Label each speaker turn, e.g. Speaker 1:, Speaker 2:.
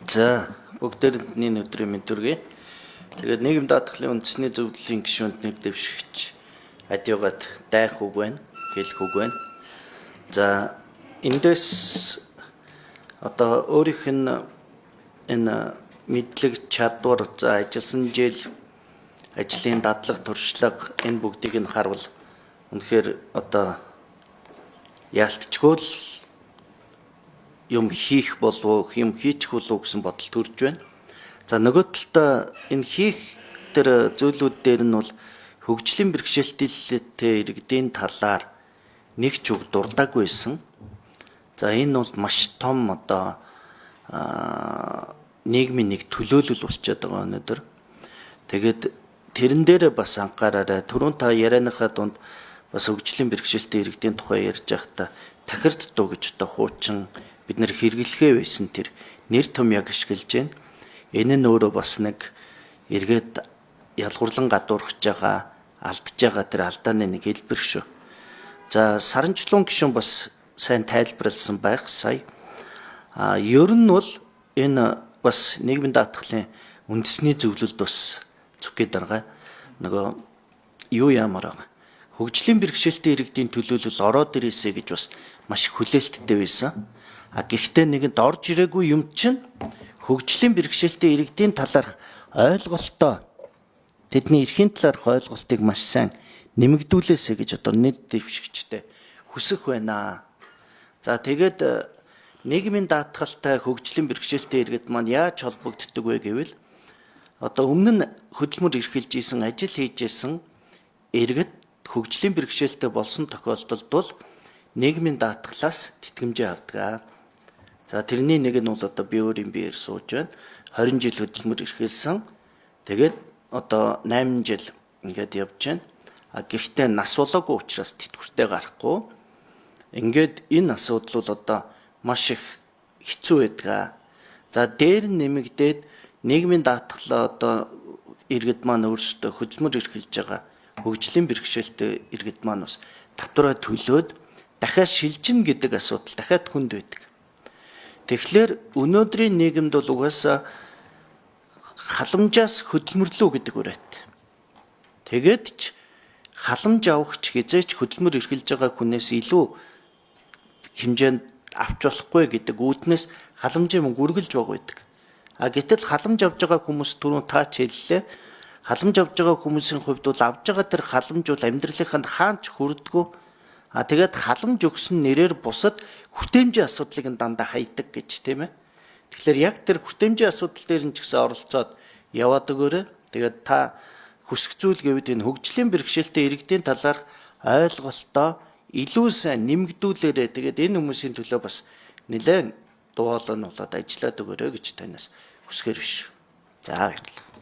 Speaker 1: За бүгдээрний өдрийн мэнд төргий. Тэгээд нийгэм даатгалын үндэсний зөвлөлийн гишүүнд нэр дэвшигч адиугаад дайх үг байна, хэлэх үг байна. За эндээс одоо өөрийнх нь энэ мэдлэг чадвар, за ажилласан жил, ажлын дадлаг, туршлага энэ бүгдийг нь харвал үнэхээр одоо яалтчгүй л юм хийх болов юм хийчих болов гэсэн бодол төрж байна. За нөгөө талдаа энэ хийх тэр зүйлүүд дээр нь бол хөгжлийн бэрхшээлтэй иргэдийн талаар нэг ч үг дурдаагүйсэн. За энэ бол маш том одоо нийгмийн нэг төлөөлөл болчиход байгаа өнөөдөр. Тэгээд тэрэн дээр бас анхаараарай. Түрүүн та ярианыхаа дунд бас хөгжлийн бэрхшээлтэй иргэдийн тухай ярьж байхдаа тахирд дуу гэж одоо хуучин бид нэр хэрэглэхээ байсан тэр нэр том яг ашиглаж байна. Энэ нь өөрөө бас нэг эргээд ялгуурлан гадуурхаж байгаа, алдж байгаа тэр алдааны нэг хэлбэр шүү. За Саранчлуун гишүүн бас сайн тайлбарлсан байх сая. Ер нь бол энэ бас нийгмийн даатгалын үндэсний зөвлөлд бас зүггээд байгаа. Нөгөө юу ямар байгаа. Хөгжлийн бэрхшээлтэй иргэдийн төлөөлөл ороод ирээсэ гэж бас маш хүлээлттэй байсан. Гэхдээ нэгэнд орж ирээгүй юм чинь хөгжлийн бэрхшээлтэй иргэдийн талаарх ойлголтоо тэдний эрхийн талаарх ойлголтыг маш сайн нэмэгдүүлээсэ гэж одоо нэр дэвшигчтэй хүсэх байна. За тэгээд нийгмийн даатгалтай хөгжлийн бэрхшээлтэй иргэд маань яаж холбогддог вэ гэвэл одоо өмнө нь хөдөлмөр эрхэлж исэн, ажил хийж исэн иргэд хөгжлийн бэрхшээлтэй болсон тохиолдолд бол нийгмийн даатгалаас тэтгэмжээ авдаг. За тэрний нэг нь бол одоо би өөрийн биеэр сууж байна. 20 жил хөдөлмөр эрхэлсэн. Тэгээд одоо 8 жил ингээд явж байна. Гэхдээ нас болоогүй учраас тэтгэвртэй гарахгүй. Ингээд энэ асуудал бол одоо маш их хэцүү байдаг. За дээр нь нэмэгдээд нийгмийн даатгалаа одоо иргэд маань өөрсдөө хөдөлмөр эрхэлж байгаа хөгжлийн бэрхшээлтэй иргэд маань бас татвараа төлөөд дахиад шилжинэ гэдэг асуудал дахиад хүнд байдаг. Тэгэхээр өнөөдрийн нийгэмд бол угаасаа халамжаас хөдөлмөрлөө гэдэг үрээт. Тэгээд ч халамж авахч хизээч хөдөлмөр эрхэлж байгаа хүнээс илүү хэмжээнд авч болохгүй гэдэг үүднээс халамжийн мөнгө үргэлж байгаа байдаг. Гэтэл халамж авж байгаа хүмүүс түрүүн таач хэллээ. Халамж авж байгаа хүмүүсийн хувьд бол авж байгаа тэр халамж бол амьдралынханд хаач хүрдэггүй. Тэгээд халамж өгсөн нэрээр бусад хүртээмжийн асуудлыг дандаа хайдаг гэж тийм ээ. Тэгэхээр яг тэр хүртээмжийн асуудал дээр нь ч гэсэн оролцоод яваад өгөөрэй. Тэгээд та хүсэх зүйл гэвэл энэ хөгжлийн бэрхшээлтэй иргэдийн талаарх ойлголтоо илүү сайн нэмэгдүүлээрэй. Тэгээд энэ хүмүүсийн төлөө бас нэлээд дуолон болоод ажиллаад өгөөрэй гэж танаас хүсгээр биш. За баярлалаа.